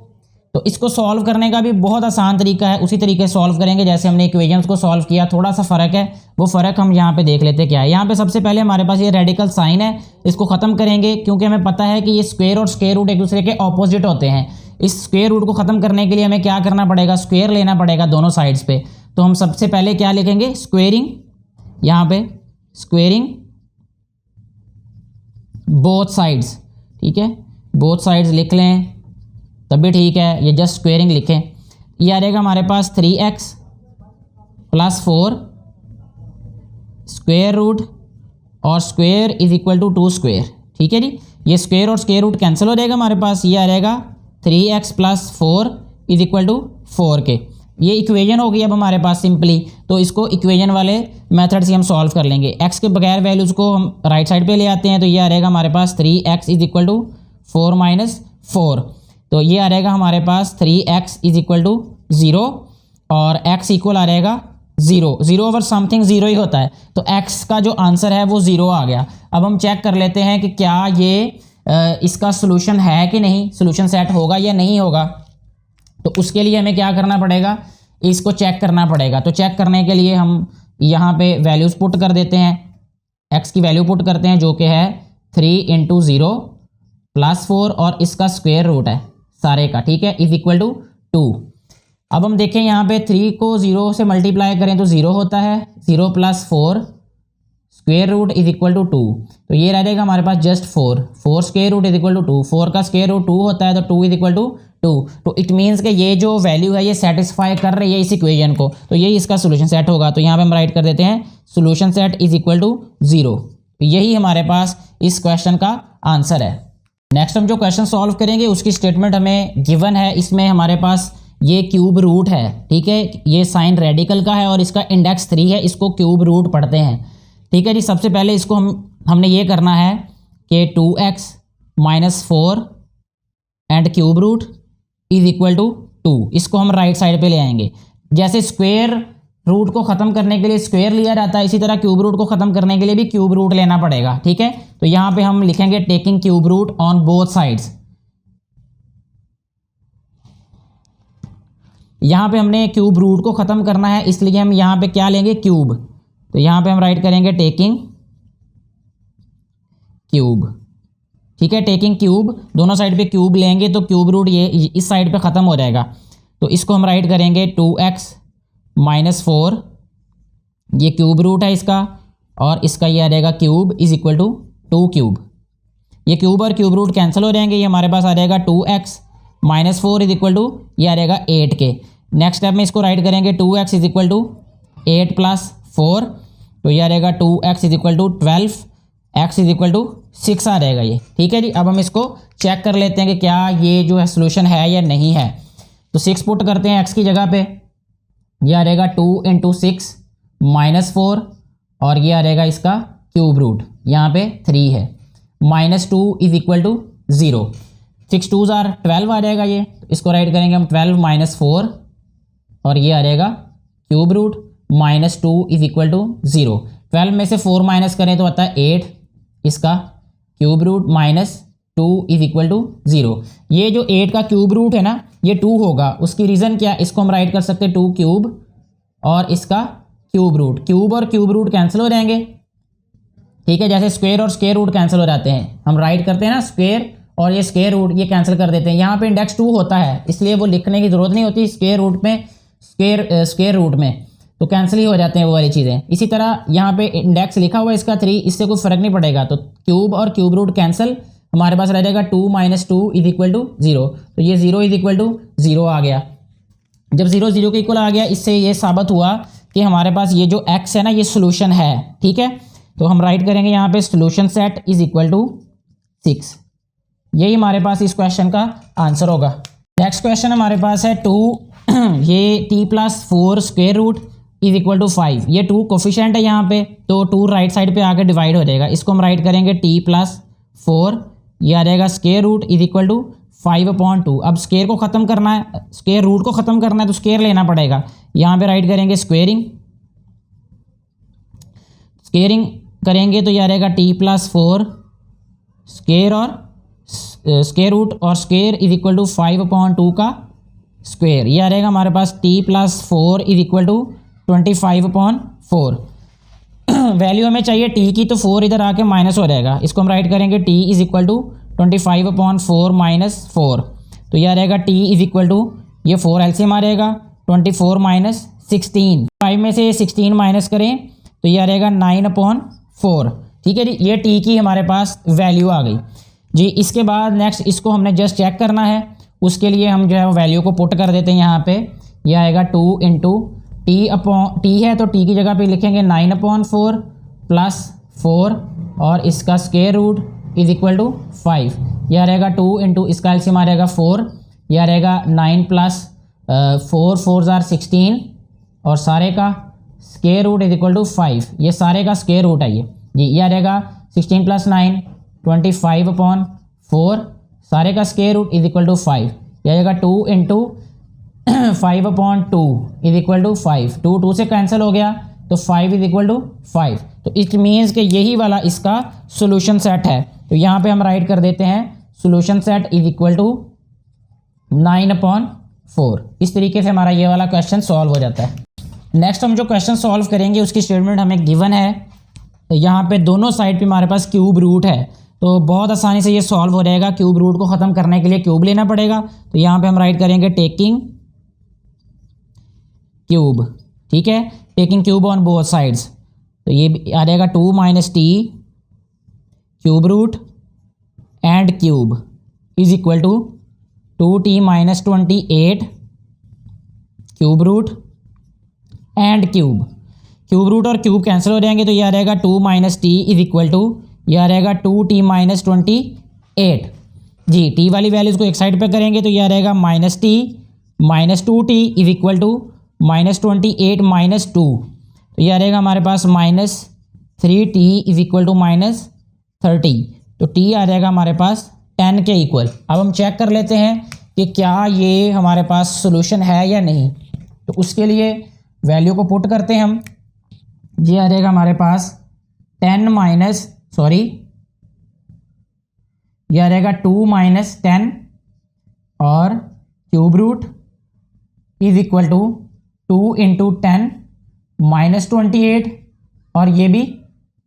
तो इसको सॉल्व करने का भी बहुत आसान तरीका है, उसी तरीके से सॉल्व करेंगे जैसे हमने इक्वेशंस को सॉल्व किया। थोड़ा सा फ़र्क है, वो फ़र्क हम यहाँ पे देख लेते हैं क्या है। यहाँ पे सबसे पहले हमारे पास ये रेडिकल साइन है, इसको ख़त्म करेंगे क्योंकि हमें पता है कि ये स्क्वायर और स्क्वायर रूट एक दूसरे के ऑपोजिट होते हैं। इस स्क्वायर रूट को ख़त्म करने के लिए हमें क्या करना पड़ेगा, स्क्वायर लेना पड़ेगा दोनों साइड्स पे। तो हम सबसे पहले क्या लिखेंगे, स्क्वेयरिंग, यहाँ पे स्क्वेयरिंग बोथ साइड्स, ठीक है, बोथ साइड्स लिख लें तब भी ठीक है, ये जस्ट स्क्वेयरिंग लिखें। ये आ जाएगा हमारे पास 3x + 4 स्क्वेयर रूट और square is equal to 2 square, ठीक है जी। ये स्क्वेयर और स्क्वेयर रूट कैंसिल हो जाएगा हमारे पास, ये आ जाएगा 3x + 4 इज इक्वल टू 4 के। ये इक्वेशन होगी अब हमारे पास सिंपली, तो इसको इक्वेशन वाले मेथड से हम सॉल्व कर लेंगे। x के बगैर वैल्यूज़ को हम राइट साइड पे ले आते हैं, तो ये आ जाएगा हमारे पास 3x इज इक्वल टू 4 - 4, तो ये आ जाएगा हमारे पास 3x इज इक्वल टू 0 और x इक्वल आ जाएगा 0। 0 ओवर समथिंग 0 ही होता है, तो x का जो आंसर है वो 0 आ गया। अब हम चेक कर लेते हैं कि क्या ये इसका सोल्यूशन है कि नहीं, सोल्यूशन सेट होगा या नहीं होगा। तो उसके लिए हमें क्या करना पड़ेगा, इसको चेक करना पड़ेगा। तो चेक करने के लिए हम यहाँ पे वैल्यूज़ पुट कर देते हैं, x की वैल्यू पुट करते हैं जो कि है 3 × 0 + 4 और इसका स्क्वायर रूट है सारे का, ठीक है, इज इक्वल टू 2। अब हम देखें यहाँ पे 3 को 0 से मल्टीप्लाई करें तो 0 होता है, 0 + 4 square root is equal to 2, तो ये रह जाएगा हमारे पास just 4 square root is equal to 2, 4 का स्क्वायर रूट 2 होता है, तो 2 इज इक्वल टू 2। तो इट मीन्स कि ये जो वैल्यू है ये सेटिस्फाई कर रही है इस इक्वेशन को, तो यही इसका सोल्यूशन सेट होगा। तो यहाँ पे हम राइट कर देते हैं solution set is equal to 0, तो यही हमारे पास इस क्वेश्चन का आंसर है। नेक्स्ट हम जो क्वेश्चन सॉल्व करेंगे उसकी स्टेटमेंट हमें गिवन है, इसमें हमारे पास ये क्यूब रूट है, ठीक है, ये साइन रेडिकल का है और इसका इंडेक्स 3 है, इसको क्यूब रूट पढ़ते हैं, ठीक है जी। सबसे पहले इसको हमने ये करना है कि 2x - 4 and cube root is equal to 2, इसको हम राइट साइड पे ले आएंगे। जैसे स्क्वायर रूट को ख़त्म करने के लिए स्क्वायर लिया जाता है, इसी तरह क्यूब रूट को ख़त्म करने के लिए भी क्यूब रूट लेना पड़ेगा, ठीक है। तो यहाँ पे हम लिखेंगे taking cube root on both sides. यहाँ पे हमने क्यूब रूट को ख़त्म करना है, इसलिए हम यहाँ पे क्या लेंगे, क्यूब। तो यहाँ पे हम राइट करेंगे टेकिंग क्यूब, ठीक है, टेकिंग क्यूब, दोनों साइड पे क्यूब लेंगे तो क्यूब रूट ये इस साइड पे ख़त्म हो जाएगा। तो इसको हम राइट करेंगे 2x - 4, ये क्यूब रूट है इसका, और इसका ये आ जाएगा cube is equal to 2 cube. ये क्यूब और क्यूब रूट कैंसिल हो जाएंगे, ये हमारे पास आ जाएगा 2x - 4 इज इक्वल टू ये आ जाएगा 8 के। नेक्स्ट स्टेप में इसको राइट करेंगे 2x इज इक्वल टू 8 + 4, तो ये आ जाएगा 2x is equal to 12, x is equal to 6 आ जाएगा ये, ठीक है जी। अब हम इसको चेक कर लेते हैं कि क्या ये जो है सोल्यूशन है या नहीं है। तो 6 पुट करते हैं x की जगह पे, ये आ जाएगा 2 × 6 - 4 और ये आ जाएगा इसका क्यूब रूट, यहाँ पे 3 है, -2 is equal to 0, 6 2s are 12 आ जाएगा ये। इसको राइट करेंगे हम 12 - 4 और ये आ जाएगा cube root, -2 is equal to 0। 12 में से 4 माइनस करें तो आता है 8, इसका cube root -2 is equal to 0। ये जो 8 का क्यूब रूट है ना ये 2 होगा, उसकी रीज़न क्या, इसको हम राइट कर सकते हैं 2 क्यूब और इसका क्यूब रूट, क्यूब और क्यूब रूट कैंसिल हो जाएंगे, ठीक है। जैसे स्क्वायर और स्क्वायर रूट कैंसिल हो जाते हैं, हम राइट करते हैं ना स्क्वायर और ये स्क्वायर रूट ये कैंसिल कर देते हैं। यहाँ पे इंडेक्स 2 होता है इसलिए वो लिखने की ज़रूरत नहीं होती, स्क्वायर रूट में स्क्वायर रूट में तो कैंसिल ही हो जाते हैं वो वाली चीज़ें। इसी तरह यहाँ पे इंडेक्स लिखा हुआ है इसका 3, इससे कोई फ़र्क नहीं पड़ेगा, तो क्यूब और क्यूब रूट कैंसिल, हमारे पास रह जाएगा 2 - 2 इज इक्वल टू 0, तो ये 0 इज इक्वल टू 0 आ गया। जब 0 0 के इक्वल आ गया, इससे ये साबित हुआ कि हमारे पास ये जो x है ना ये सोल्यूशन है, ठीक है। तो हम राइट करेंगे यहाँ पे solution set is equal to 6, यही हमारे पास इस क्वेश्चन का आंसर होगा। नेक्स्ट क्वेश्चन हमारे पास है 2 ये t+4 square root is equal to 5, ये 2 कोफिशिएंट है यहाँ पे, तो 2 राइट साइड पे आके डिवाइड हो जाएगा। इसको हम राइट करेंगे t+4, ये आ जाएगा square root is equal to 5/2। अब स्क्वायर को ख़त्म करना है, स्क्वायर रूट को ख़त्म करना है तो स्क्वायर लेना पड़ेगा। यहाँ पे राइट करेंगे स्क्वेयरिंग करेंगे तो ये आ जाएगा t+4 स्क्वायर और स्क्वायर रूट और स्क्वायर इज इक्वल टू 5/2 का स्क्वायर। ये आ रहेगा हमारे पास t+4 is equal to 25/4। Value हमें चाहिए t की, तो 4 इधर आके माइनस हो जाएगा। इसको हम राइट करेंगे t is equal to 25/4 minus 4, तो ये आ रहेगा t इज इक्वल टू, ये 4 एलसीएम आ रहेगा, 24 माइनस 16, 5 में से 16 माइनस करें तो ये आ रहेगा 9/4। ठीक है जी, ये t की हमारे पास वैल्यू आ गई जी। इसके बाद नेक्स्ट इसको हमने जस्ट चेक करना है, उसके लिए हम जो है वो वैल्यू को पुट कर देते हैं यहाँ पे। ये आएगा 2 इंटू t है तो t की जगह पे लिखेंगे 9/4 प्लस 4 और इसका square root is equal to 5। यह रहेगा 2 इंटू इसका एलसीएम आ रहेगा 4, यह रहेगा 9 प्लस 4 4 जार 16 और सारे का square root is equal to 5। ये सारे का स्क्वायर रूट है ये जी। यह रहेगा 16 प्लस 9 25/4, सारे का square root is equal to 5। यह रहेगा 2 इंटू 5/2 इज इक्वल टू 5, 2 से कैंसिल हो गया तो 5 इज इक्वल टू 5। तो इट मीन्स कि यही वाला इसका सोल्यूशन सेट है। तो यहाँ पे हम राइट कर देते हैं solution set is equal to 9/4। इस तरीके से हमारा ये वाला क्वेश्चन सॉल्व हो जाता है। नेक्स्ट हम जो क्वेश्चन सॉल्व करेंगे उसकी स्टेटमेंट हमें गिवन है। तो यहाँ पे दोनों साइड पे हमारे पास क्यूब रूट है, तो बहुत आसानी से ये सॉल्व हो जाएगा। क्यूब रूट को ख़त्म करने के लिए क्यूब लेना पड़ेगा, तो यहाँ पे हम राइट करेंगे टेकिंग क्यूब। ठीक है, taking cube on both sides, तो ये आ जाएगा 2 - t cube root and cube is equal to 2t - 28 cube root and cube root और क्यूब कैंसिल हो जाएंगे, तो यह आ रहेगा 2 - t इज इक्वल टू, यह रहेगा 2t - 28 जी। t वाली वैल्यूज़ को एक साइड पे करेंगे तो यह रहेगा -t - 2t is equal to -28 - 2, तो यह रहेगा हमारे पास -3t इज इक्वल टू -30, तो t आ जाएगा हमारे पास 10 के इक्वल। अब हम चेक कर लेते हैं कि क्या ये हमारे पास सोल्यूशन है या नहीं। तो उसके लिए वैल्यू को पुट करते हैं हम। ये आ जाएगा हमारे पास 10 माइनस यह आ रहेगा 2 - 10 और cube root is equal to 2 into 10 -28 और ये भी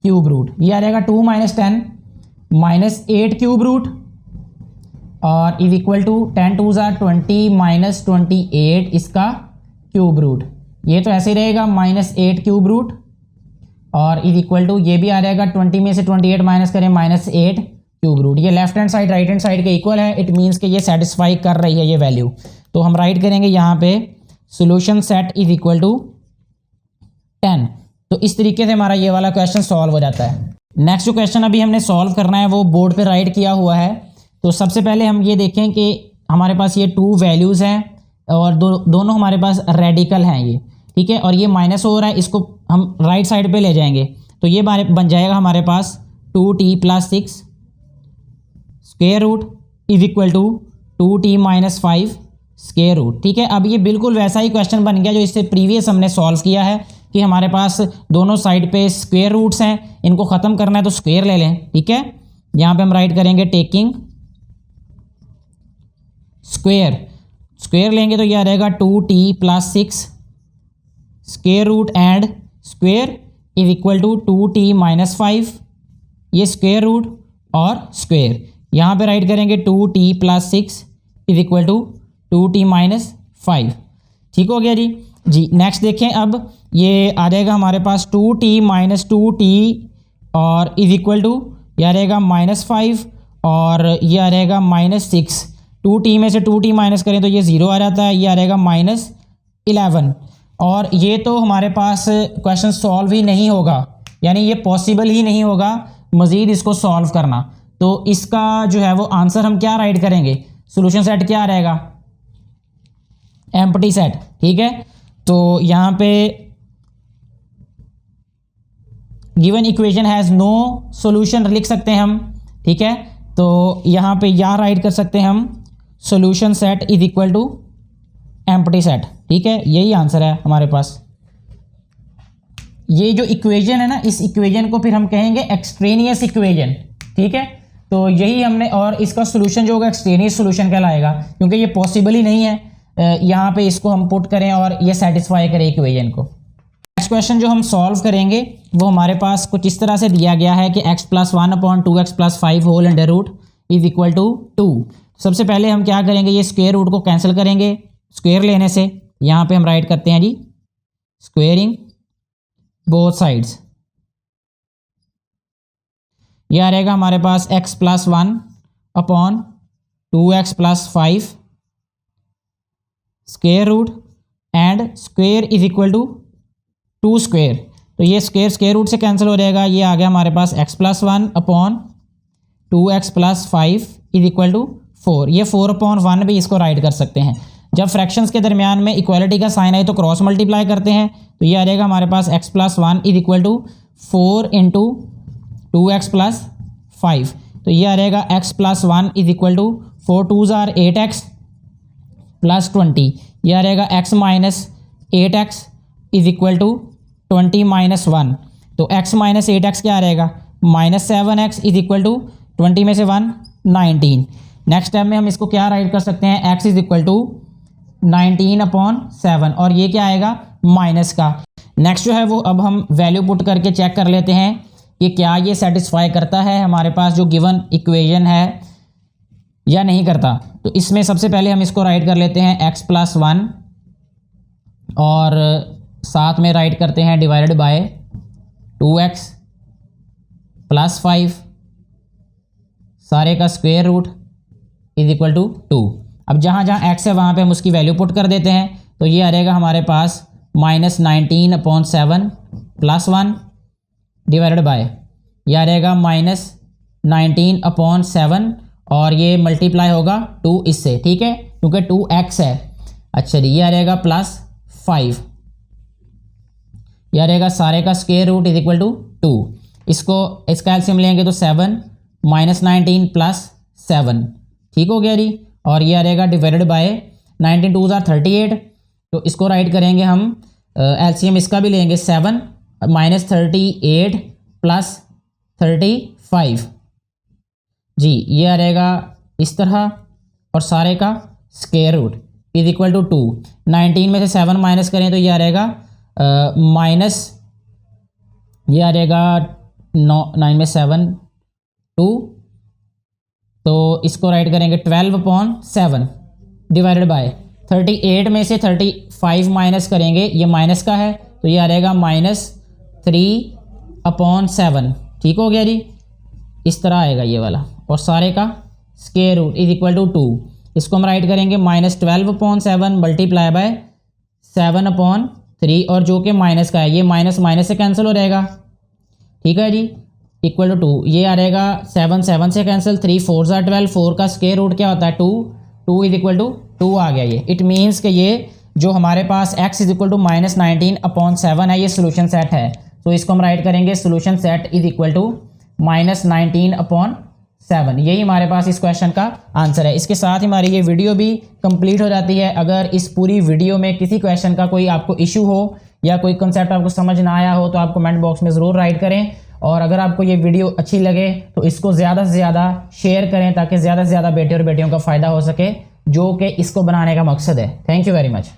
क्यूब रूट। ये आ रहेगा 2 - 10 -8 क्यूब रूट और इज इक्वल टू 10 2 ज़ा 20 -28 इसका क्यूब रूट। ये तो ऐसे ही रहेगा -8 क्यूब रूट और इज इक्वल टू ये भी आ जाएगा 20 में से 28 माइनस करें -8 क्यूब रूट। ये left hand side right hand side के इक्वल है, इट मीन्स कि ये सेटिस्फाई कर रही है ये वैल्यू। तो हम राइट करेंगे यहाँ पे solution set is equal to 10। तो इस तरीके से हमारा ये वाला क्वेश्चन सॉल्व हो जाता है। नेक्स्ट जो क्वेश्चन अभी हमने सॉल्व करना है वो बोर्ड पे राइट किया हुआ है। तो सबसे पहले हम ये देखें कि हमारे पास ये 2 वैल्यूज़ हैं और दोनों हमारे पास रेडिकल हैं ये, ठीक है, और ये माइनस हो रहा है, इसको हम राइट साइड पे ले जाएंगे तो ये बन जाएगा हमारे पास 2t + 6 square root is equal to 2t - 5 square root. ठीक है, अब ये बिल्कुल वैसा ही क्वेश्चन बन गया जो इससे प्रीवियस हमने सॉल्व किया है कि हमारे पास दोनों साइड पे स्क्वायर रूट्स हैं, इनको ख़त्म करना है तो स्क्वायर ले लें। ठीक है, यहाँ पे हम राइट करेंगे टेकिंग स्क्वायर लेंगे तो यह रहेगा 2t + 6 square root and square is equal to 2t - 5 ये स्क्वायर रूट और स्क्वायर। यहाँ पे राइट करेंगे 2t + 6 is equal to 2t - 5। ठीक हो गया जी। नेक्स्ट देखें, अब ये आ जाएगा हमारे पास 2t - 2t और इज इक्वल टू यह रहेगा -5 और यह रहेगा -6। 2t में से 2t माइनस करें तो ये 0 आ जाता है, ये आ रहेगा -11 और ये तो हमारे पास क्वेश्चन सॉल्व ही नहीं होगा, यानी ये पॉसिबल ही नहीं होगा मज़ीद इसको सॉल्व करना। तो इसका जो है वो आंसर हम क्या राइट करेंगे, सोल्यूशन सेट क्या रहेगा, एम्प्टी सेट, ठीक है। तो यहाँ पे given equation has no solution लिख सकते हैं हम, ठीक है। तो यहाँ पे या राइट कर सकते हैं हम solution set is equal to empty set, ठीक है। यही आंसर है हमारे पास। ये जो इक्वेशन है ना, इस इक्वेशन को फिर हम कहेंगे एक्सट्रेनियस इक्वेशन, ठीक है। तो यही हमने, और इसका सॉल्यूशन जो होगा एक्सट्रेनियस सॉल्यूशन कहलाएगा, क्योंकि ये पॉसिबल ही नहीं है यहाँ पे इसको हम पुट करें और ये सेटिस्फाई करें इक्वेशन को। नेक्स्ट क्वेश्चन जो हम सॉल्व करेंगे वो हमारे पास कुछ इस तरह से दिया गया है कि x + 1 / 2x + 5 whole under root is equal to 2। सबसे पहले हम क्या करेंगे, ये स्क्वायर रूट को कैंसिल करेंगे स्क्वायर लेने से। यहाँ पे हम राइट करते हैं जी स्क्वेयरिंग बोथ साइड्स। यह आ रहेगा हमारे पास x + 1 / 2x + 5 square root and square is equal to 2 square. तो ये स्क्वायर रूट से कैंसिल हो जाएगा। ये आ गया हमारे पास x + 1 / 2x + 5 is equal to 4। ये 4/1 भी इसको राइट कर सकते हैं। जब फ्रैक्शंस के दरमियान में इक्वालिटी का साइन आए तो क्रॉस मल्टीप्लाई करते हैं। तो ये आ जाएगा हमारे पास x + 1 is equal to 4 × 2x + 5। तो ये आ जाएगा x + 1 is equal to 4 × 2 = 8x + 20। ये आ रहेगा x - 8x is equal to 20 - 1। तो x - 8x क्या रहेगा, -7x इज इक्वल टू 20 में से 1 19। नेक्स्ट टाइम में हम इसको क्या राइट कर सकते हैं, x इज इक्वल टू 19/7, और ये क्या आएगा माइनस का। नेक्स्ट जो है वो अब हम वैल्यू पुट करके चेक कर लेते हैं कि क्या ये सेटिस्फाई करता है हमारे पास जो गिवन इक्वेशन है या नहीं करता। तो इसमें सबसे पहले हम इसको राइट कर लेते हैं x + 1 और साथ में राइट करते हैं डिवाइडेड बाय 2x + 5 सारे का square root is equal to 2। अब जहाँ जहाँ x है वहाँ पे हम उसकी वैल्यू पुट कर देते हैं। तो ये आ रहेगा हमारे पास -19/7 + 1 डिवाइडेड बाय, ये आ रहेगा -19/7 और ये मल्टीप्लाई होगा 2 इससे, ठीक है, क्योंकि 2x है। अच्छा जी, ये आ रहेगा +5, यह रहेगा सारे का square root is equal to 2। इसका एलसीएम लेंगे तो 7 - 19 + 7, ठीक हो गया जी। और ये आ रहेगा डिवाइडेड बाय 19 × 2 = 38। तो इसको राइट करेंगे हम, एलसीएम इसका भी लेंगे 7 - 38 + 35 जी। ये आ रहेगा इस तरह और सारे का square root is equal to 2। 19 में से 7 माइनस करें तो ये आ रहेगा माइनस, ये आ रहेगा 9 में 7 2। तो इसको राइट करेंगे 12/7 डिवाइडेड बाय 38 में से 35 माइनस करेंगे, ये माइनस का है तो ये आ रहेगा -3/7, ठीक हो गया जी। इस तरह आएगा ये वाला, और सारे का square root is equal to 2। इसको हम राइट करेंगे -12/7 मल्टीप्लाई बाय 7/3, और जो कि माइनस का है ये माइनस माइनस से कैंसिल हो जाएगा, ठीक है जी, इक्वल टू 2। ये आ रहेगा 7 7 से कैंसिल, 3 4 = 12, 4 का स्क्वायर रूट क्या होता है 2, 2 इज इक्वल टू 2 आ गया ये। इट मीन्स कि ये जो हमारे पास x इज इक्वल टू -19/7 है ये सोल्यूशन सेट है। तो इसको हम राइट करेंगे solution set is equal to -19/7। यही हमारे पास इस क्वेश्चन का आंसर है। इसके साथ ही हमारी ये वीडियो भी कंप्लीट हो जाती है। अगर इस पूरी वीडियो में किसी क्वेश्चन का कोई आपको इशू हो या कोई कंसेप्ट आपको समझ ना आया हो तो आप कमेंट बॉक्स में ज़रूर राइट करें। और अगर आपको ये वीडियो अच्छी लगे तो इसको ज़्यादा से ज़्यादा शेयर करें ताकि ज़्यादा से ज़्यादा बेटे और बेटियों का फ़ायदा हो सके, जो कि इसको बनाने का मकसद है। Thank you very much.